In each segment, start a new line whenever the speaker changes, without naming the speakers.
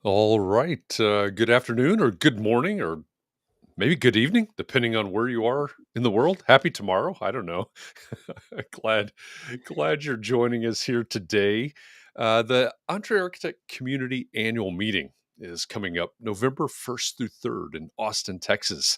All right. Good afternoon or good morning or maybe good evening, depending on where you are in the world. Happy tomorrow. I don't know. glad, glad you're joining us here today. The EntreArchitect Community Annual Meeting is coming up November 1st through 3rd in Austin, Texas.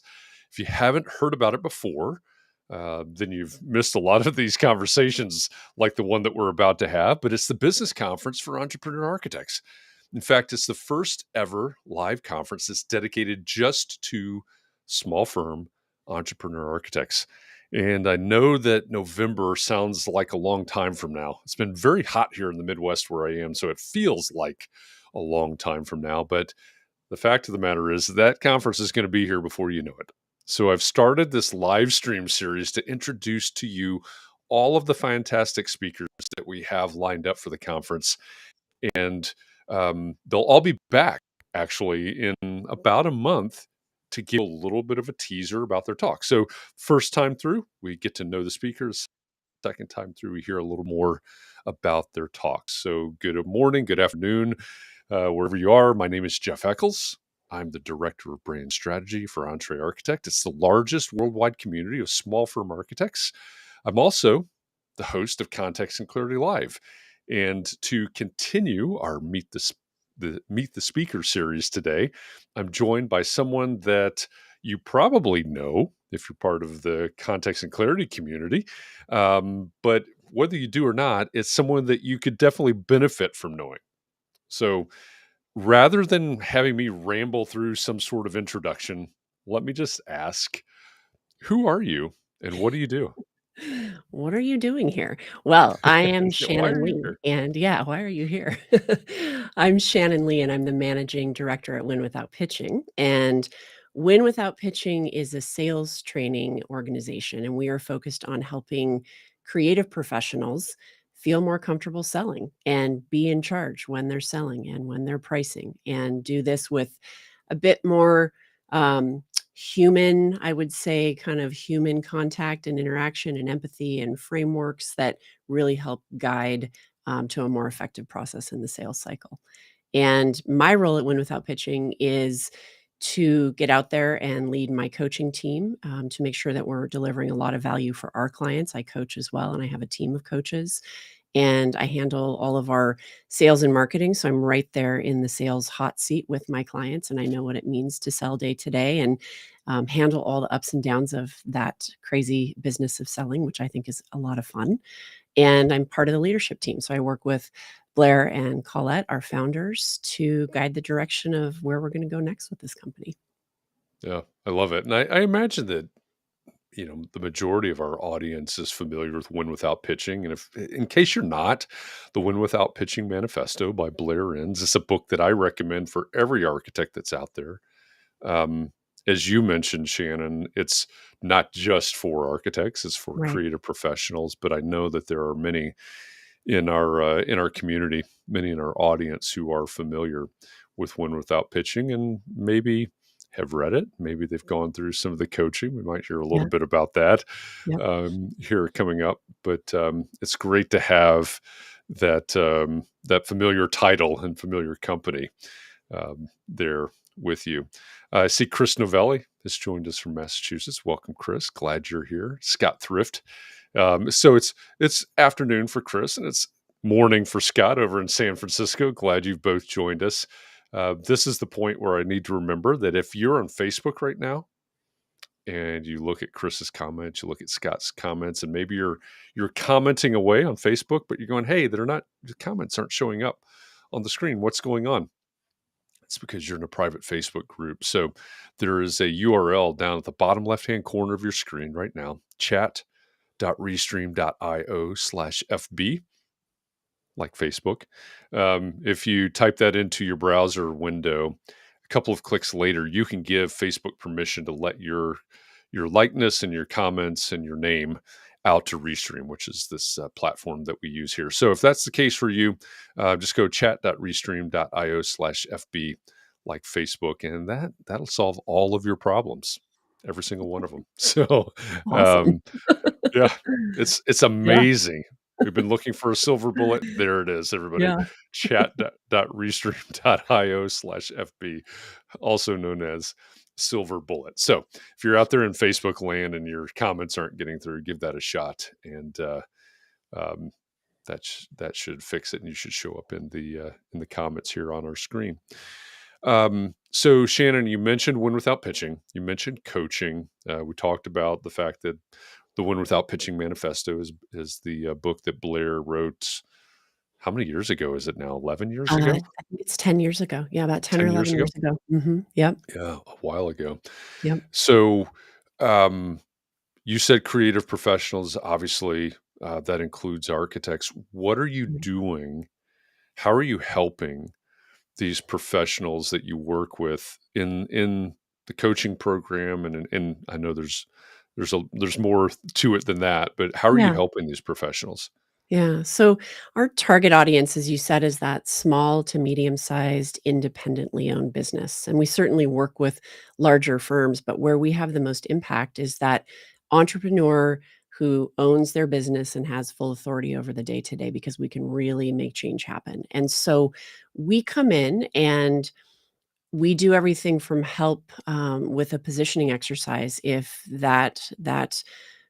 If you haven't heard about it before, then you've missed a lot of these conversations like the one that we're about to have, but it's the business conference for entrepreneur architects. In fact, it's the first ever live conference that's dedicated just to small firm entrepreneur architects. And I know that November sounds like a long time from now. It's been very hot here in the Midwest where I am, so it feels like a long time from now. But the fact of the matter is that conference is going to be here before you know it. So I've started this live stream series to introduce to you all of the fantastic speakers that we have lined up for the conference. And they'll all be back actually in about a month to give a little bit of a teaser about their talk. So, first time through, we get to know the speakers. Second time through, we hear a little more about their talks. So, good morning, good afternoon, wherever you are. My name is Jeff Eccles. I'm the Director of Brand Strategy for EntreArchitect. It's the largest worldwide community of small firm architects. I'm also the host of Context and Clarity Live. And to continue our Meet the Speaker series today, I'm joined by someone that you probably know if you're part of the Context and Clarity community. But whether you do or not, it's someone that you could definitely benefit from knowing. So rather than having me ramble through some sort of introduction, let me just ask, who are you and what do you do?
What are you doing here? Well, I am
Why
Shannyn
are you
Lee,
here?
and yeah, why are you here? I'm Shannyn Lee, and I'm the managing director at Win Without Pitching. And Win Without Pitching is a sales training organization, and we are focused on helping creative professionals feel more comfortable selling and be in charge when they're selling and when they're pricing, and do this with a bit more human, I would say, kind of human contact and interaction and empathy and frameworks that really help guide to a more effective process in the sales cycle. And my role at Win Without Pitching is to get out there and lead my coaching team to make sure that we're delivering a lot of value for our clients. I coach as well, and I have a team of coaches, and I handle all of our sales and marketing. So I'm right there in the sales hot seat with my clients, and I know what it means to sell day to day and handle all the ups and downs of that crazy business of selling, which I think is a lot of fun. And I'm part of the leadership team. So I work with Blair and Colette, our founders, to guide the direction of where we're going to go next with this company.
Yeah, I love it. And I imagine that, the majority of our audience is familiar with Win Without Pitching. And if, in case you're not, the Win Without Pitching Manifesto by Blair Enns is a book that I recommend for every architect that's out there. Um, as you mentioned, Shannyn, it's not just for architects; it's for
Right.
creative professionals. But I know that there are many in our community, many in our audience who are familiar with Win Without Pitching, and maybe have read it. Maybe they've gone through some of the coaching. We might hear a little
Yeah.
bit about that
Yep.
here coming up. But it's great to have that familiar title and familiar company there with you. I see Chris Novelli has joined us from Massachusetts. Welcome, Chris. Glad you're here. Scott Thrift. So it's afternoon for Chris and it's morning for Scott over in San Francisco. Glad you've both joined us. This is the point where I need to remember that if you're on Facebook right now and you look at Chris's comments, you look at Scott's comments, and maybe you're commenting away on Facebook, but you're going, "Hey, the comments aren't showing up on the screen. What's going on?" It's because you're in a private Facebook group. So there is a URL down at the bottom left-hand corner of your screen right now, chat.restream.io/FB, like Facebook. If you type that into your browser window, a couple of clicks later, you can give Facebook permission to let your likeness and your comments and your name out to Restream, which is this platform that we use here. So if that's the case for you, just go chat.restream.io/FB, like Facebook, and that'll solve all of your problems, every single one of them. So
Awesome.
um, yeah, it's
Yeah.
amazing We've been looking for a silver bullet. There it is, everybody.
Yeah.
Chat.restream.io/FB, also known as Silver Bullet. So if you're out there in Facebook land and your comments aren't getting through, give that a shot. And um, that should fix it, and you should show up in the comments here on our screen. So Shannon, you mentioned Win Without Pitching. You mentioned coaching. We talked about the fact that the Win Without Pitching Manifesto is the book that Blair wrote. How many years ago is it now? 11 years
I
ago?
think it's 10 years ago. Yeah, about 10 or
10 years
11
ago?
years ago. Mhm. Yep.
Yeah, a while ago.
Yep.
So, um, you said creative professionals. Obviously, that includes architects. What are you
Mm.
doing? How are you helping these professionals that you work with in the coaching program? And I know there's more to it than that, but how are you
Yeah.
helping these professionals?
Yeah. So our target audience, as you said, is that small to medium sized, independently owned business. And we certainly work with larger firms, but where we have the most impact is that entrepreneur who owns their business and has full authority over the day to day because we can really make change happen. And so we come in and we do everything from help with a positioning exercise if that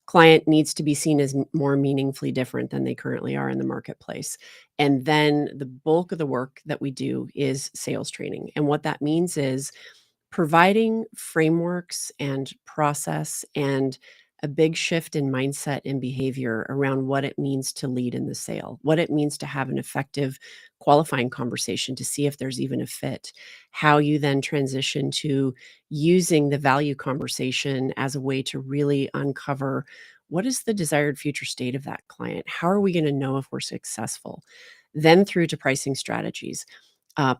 client needs to be seen as more meaningfully different than they currently are in the marketplace. And then the bulk of the work that we do is sales training. And what that means is providing frameworks and process and a big shift in mindset and behavior around what it means to lead in the sale, what it means to have an effective qualifying conversation to see if there's even a fit, how you then transition to using the value conversation as a way to really uncover what is the desired future state of that client? How are we going to know if we're successful? Then through to pricing strategies,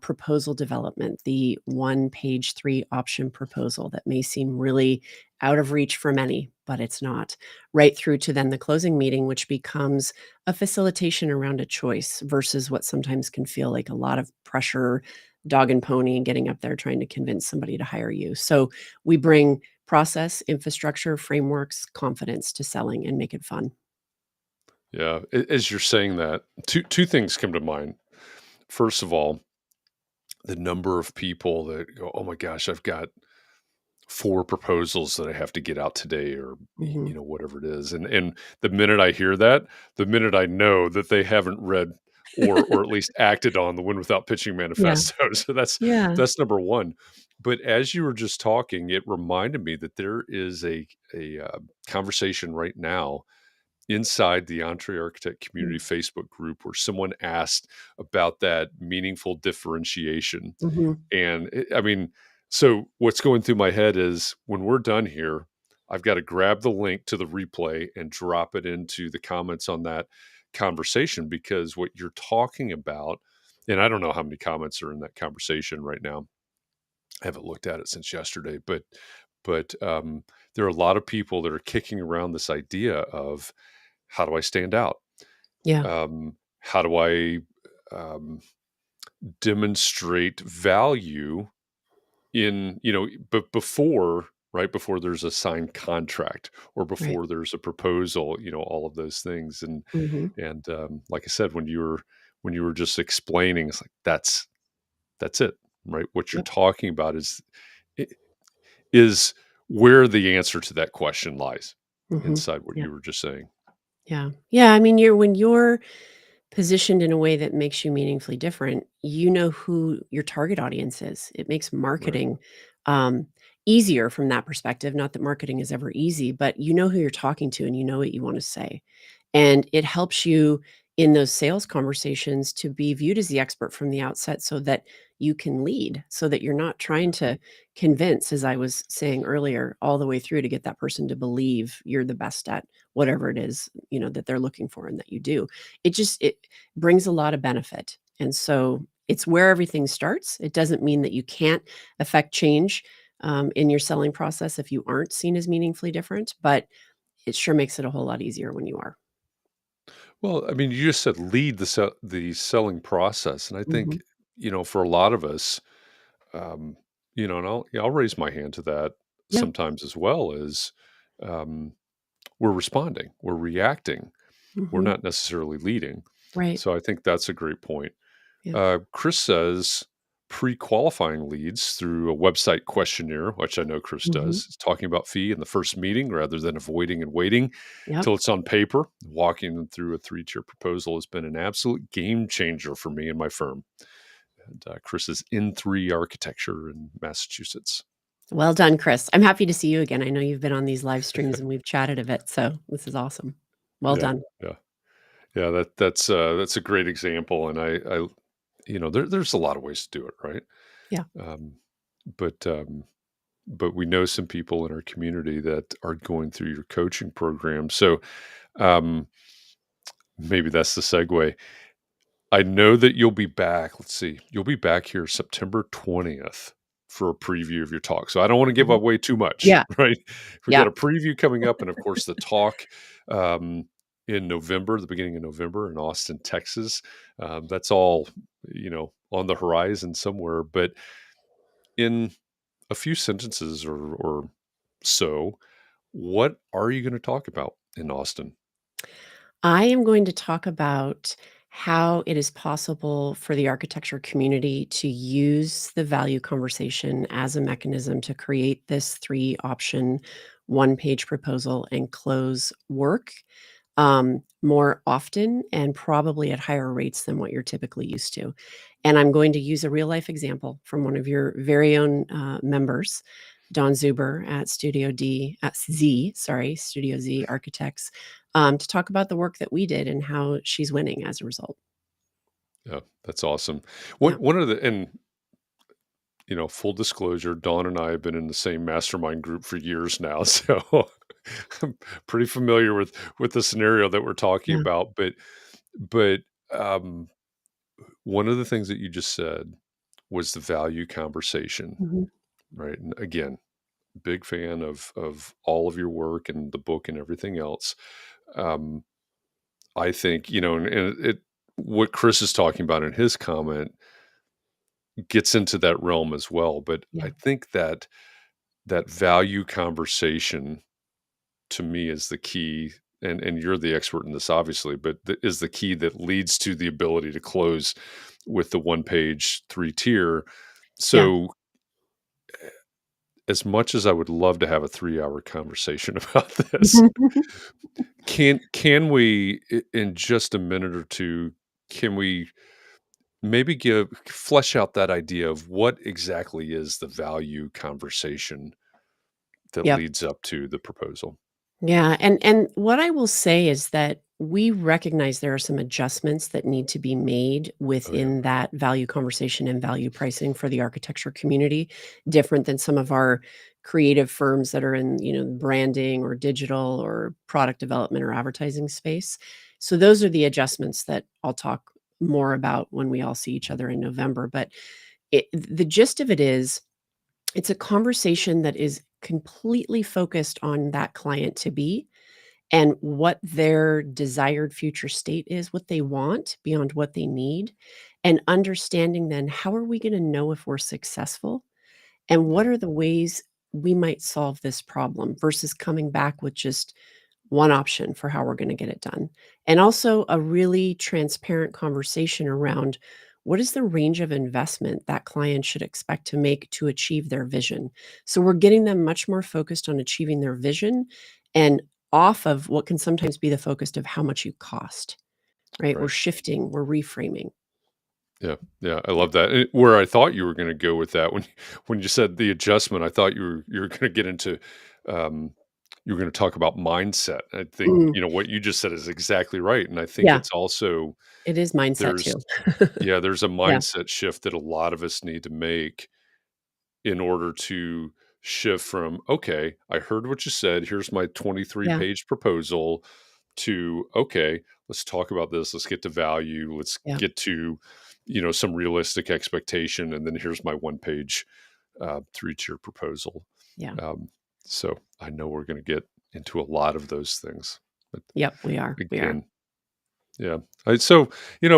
proposal development, the one page, three option proposal that may seem really out of reach for many, but it's not. Right through to then the closing meeting, which becomes a facilitation around a choice versus what sometimes can feel like a lot of pressure, dog and pony, and getting up there trying to convince somebody to hire you. So we bring process, infrastructure, frameworks, confidence to selling and make it fun.
Yeah, as you're saying that, two things come to mind. First of all, the number of people that go, "Oh my gosh, I've got 4 proposals that I have to get out today," or
Mhm.
whatever it is. And the minute I hear that, the minute I know that they haven't read or at least acted on the Win Without Pitching
Yeah.
manifesto. So
Yeah.
that's number 1. But as you were just talking, it reminded me that there is a conversation right now inside the EntreArchitect
Mm.
Community Facebook group where someone asked about that meaningful differentiation.
Mhm.
And I mean, so what's going through my head is when we're done here, I've got to grab the link to the replay and drop it into the comments on that conversation, because what you're talking about, and I don't know how many comments are in that conversation right now. I haven't looked at it since yesterday, but there are a lot of people that are kicking around this idea of how do I stand out?
Yeah.
How do I um, demonstrate value in, but before, right before there's a signed contract or
Right.
before there's a proposal, all of those things. And
Mhm.
like I said, when you were just explaining, it's like that's it, right? What you're
Yep.
talking about i- is where the answer to that question lies
Mhm.
inside what
Yep.
you were just saying.
Yeah. Yeah, I mean, when you're positioned in a way that makes you meaningfully different, you know who your target audience is. It makes
Right.
marketing, um, easier from that perspective, not that marketing is ever easy, but you know who you're talking to and you know what you wanna say. And it helps you in those sales conversations to be viewed as the expert from the outset so that you can lead, so that you're not trying
Yeah.
to convince, as I was saying earlier, all the way through to get that person to believe you're the best at whatever it is, that they're looking for and that you do. It brings a lot of benefit. And so it's where everything starts. It doesn't mean that you can't affect change in your selling process if you aren't seen as meaningfully different, but it sure makes it a whole lot easier when you are.
Well, I mean, you just said lead the selling process, and I think
Mhm.
for a lot of us, um, and I'll raise my hand to that
Yeah.
sometimes as well. Is um, we're responding, we're reacting. we're
Mhm.
not necessarily leading.
Right.
So I think that's a great point.
Yeah.
Chris says pre-qualifying leads through a website questionnaire, which I know Chris
Mhm.
does, is talking about fee in the first meeting rather than avoiding and waiting
Yep.
till it's on paper. Walking them through a three-tier proposal has been an absolute game changer for me and my firm. And Chris is in three architecture in Massachusetts.
Well done, Chris. I'm happy to see you again. I know you've been on these live streams and we've chatted a bit, so this is awesome. Well
Yeah,
done.
yeah, yeah. That's a great example, and there's a lot of ways to do it, right?
Yeah.
Um, but but we know some people in our community that are going through your coaching program. So um, maybe that's the segue. I know that you'll be back. Let's see, you'll be back here September 20th for a preview of your talk. So I don't want to give
Mhm.
away too much,
Yeah.
right? We
Yeah.
got a preview coming up, and of course, the talk um, in November, the beginning of November in Austin, Texas. That's all on the horizon somewhere. But in a few sentences or so, what are you going to talk about in Austin?
I am going to talk about how it is possible for the architecture community to use the value conversation as a mechanism to create this three option, one page proposal and close work more often and probably at higher rates than what you're typically used to. And I'm going to use a real life example from one of your very own members, Don Zuber at Studio Z Architects, to talk about the work that we did and how she's winning as a result.
Yeah, that's awesome.
Yeah.
One of the and full disclosure, Dawn and I have been in the same mastermind group for years now, so I'm pretty familiar with the scenario that we're talking
Yeah.
about. But um, one of the things that you just said was the value conversation,
Mhm.
right? And again, big fan of all of your work and the book and everything else. Um, I think and it what Chris is talking about in his comment gets into that realm as well. But
Yeah.
I think that value conversation to me is the key, and you're the expert in this obviously, but is the key that leads to the ability to close with the one page three tier.
Yeah.
So as much as I would love to have a 3-hour conversation about this, can we in just a minute or two, can we maybe give flesh out that idea of what exactly is the value conversation that
Yep.
leads up to the proposal?
Yeah, and what I will say is that we recognize there are some adjustments that need to be made
Oh yeah.
within that value conversation and value pricing for the architecture community, different than some of our creative firms that are in, branding or digital or product development or advertising space. So those are the adjustments that I'll talk more about when we all see each other in November, but the gist of it is it's a conversation that is completely focused on that client to be and what their desired future state is, what they want beyond what they need, and understanding then how are we going to know if we're successful and
Yeah.
what are the ways we might solve this problem versus coming back with just one option for how we're going to get it done. And also a really transparent conversation around what is the range of investment that client should expect to make to achieve their vision. So we're getting them much more focused on achieving their vision and off of what can sometimes be the focus of how much you cost, right? We're
Right.
shifting, we're reframing.
Yeah, yeah, I
Yeah.
love that. Where I thought you were going to go with that when you said the adjustment, I thought you were going to get into um, you were going to talk about mindset. I think
Mm,
what you just said is exactly right, and I think
yeah,
it's also
it is mindset
there's
too.
there's a
Yeah,
mindset shift that a lot of us need to make in order to shift from, okay, I heard what you said. Here's my 23
yeah,
page proposal to, okay, let's talk about this. Let's get to value. Let's
yeah,
get to, some realistic expectation. And then here's my one page, three-tier proposal.
yeah.
Um, so I know we're going to get into a lot of those things. But
Yep, we are. We are.
again, Yeah. So,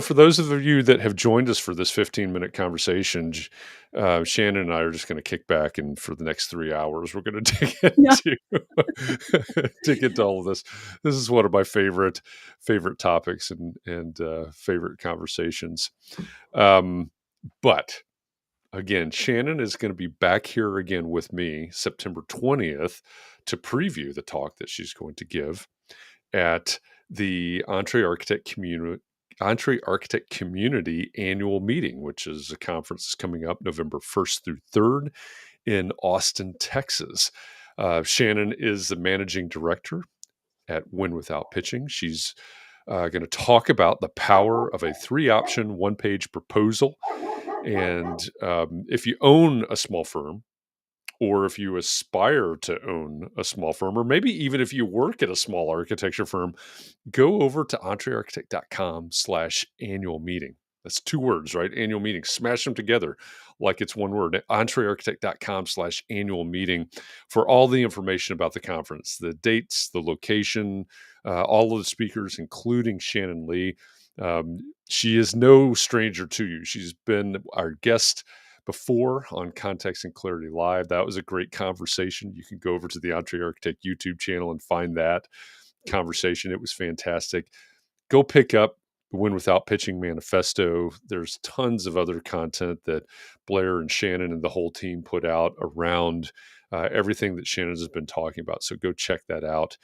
for those of you that have joined us for this 15-minute conversation, Shannon and I are just going to kick back, and for the next 3 hours, we're going to dig
Yeah.
into dig into all of this. This is one of my favorite topics and favorite conversations. Um, but again, Shannon is going to be back here again with me September 20th to preview the talk that she's going to give at the EntreArchitect Community Annual Meeting, which is a conference coming up November 1st through 3rd in Austin, Texas. Shannon is the managing director at Win Without Pitching. She's going to talk about the power of a 3-option, 1-page proposal. And if you own a small firm, or if you aspire to own a small firm, or maybe even if you work at a small architecture firm, go over to entrearchitect.com/annual meeting. That's 2 words, right? Annual meeting. Smash them together like it's one word. Entrearchitect.com/annual meeting for all the information about the conference, the dates, the location, all of the speakers, including Shannyn Lee. She is no stranger to you. She's been our guest before on Context and Clarity Live. That was a great conversation. You can go over to the EntreArchitect YouTube channel and find that conversation. It was fantastic. Go pick up the Win Without Pitching Manifesto. There's tons of other content that Blair and Shannon and the whole team put out around everything that Shannon has been talking about. So go check that out.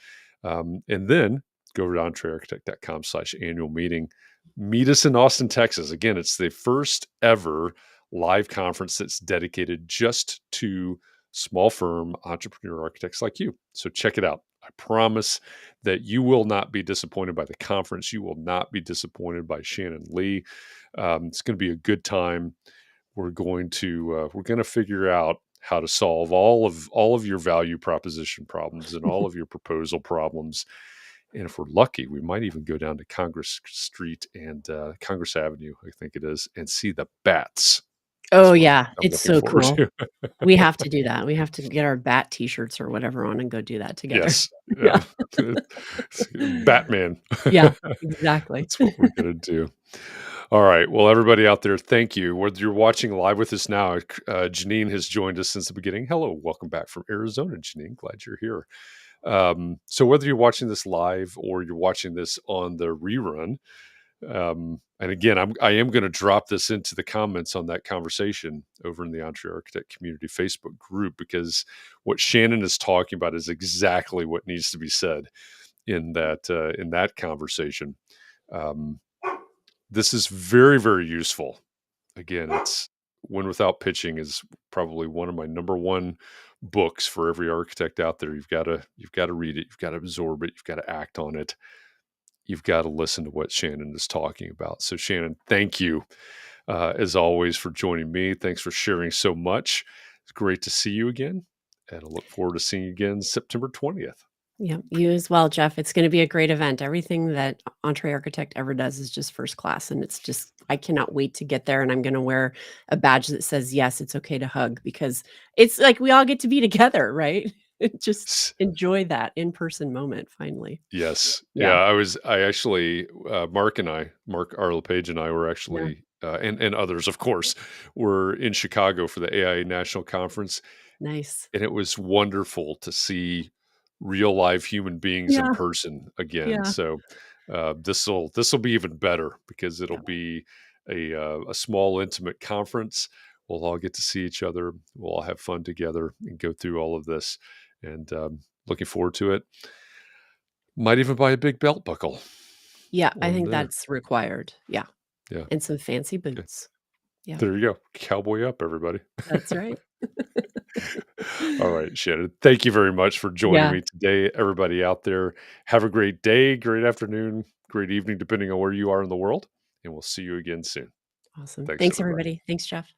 And then go over to entrearchitect.com/annual meeting. Meet us in Austin, Texas. Again, it's the first ever live conference that's dedicated just to small firm entrepreneur architects like you. So check it out. I promise that you will not be disappointed by the conference. You will not be disappointed by Shannyn Lee. It's going to be a good time. We're going to figure out how to solve all of your value proposition problems and all of your proposal problems. And if we're lucky, we might even go down to Congress Street and Congress Avenue, I think it is, and see the bats.
Oh,
That's what
yeah,
I'm
it's
looking
so
forward
cool.
to.
We have to do that. We have to get our bat T-shirts or whatever on and go do that together.
Yes,
Yeah.
yeah. Batman.
Yeah, exactly.
That's what we're gonna do. All right, well, everybody out there, thank you. Whether you're watching live with us now, Janine has joined us since the beginning. Hello, welcome back from Arizona, Janine. Glad you're here. So whether you're watching this live or you're watching this on the rerun, and again, I am going to drop this into the comments on that conversation over in the EntreArchitect Community Facebook group, because what Shannon is talking about is exactly what needs to be said in that conversation. Um, this is very, very useful. Again, it's Win Without Pitching is probably one of my number one books for every architect out there. You've got to read it, you've got to absorb it, you've got to act on it, you've got to listen to what Shannon is talking about. So, Shannon, thank you as always for joining me. Thanks for sharing so much. It's great to see you again, and I look forward to seeing you again September 20th.
Yeah, you as well, Jeff. It's gonna be a great event. Everything that EntreArchitect ever does is just first class, and it's just I cannot wait to get there, and I'm gonna wear a badge that says, "Yes, it's okay to hug," because it's like we all get to be together, right? Just enjoy that in-person moment finally.
Yes. Yeah,
Yeah,
I actually, Mark R. LePage and I were
yeah,
actually, and others, of course, were in Chicago for the AI National Conference,
nice.
and it was wonderful to see real live human beings in
Yeah,
person again.
yeah,
So, this'll be even better because it'll
yeah.
be a small, intimate conference. We'll all get to see each other. We'll all have fun together and go through all of this, and, looking forward to it. Might even buy a big belt buckle
Yeah, I
while I'm
think
there.
that's required. Yeah,
Yeah.
and some fancy
Okay.
boots. Yeah,
There you go. Cowboy up, everybody.
that's right.
All right, Shannon. Thank you very much for joining
Yeah,
me today. Everybody out there, have a great day, great afternoon, great evening, depending on where you are in the world. And we'll see you again soon.
awesome.
Thanks,
Thanks,
everybody.
everybody. Thanks, Jeff.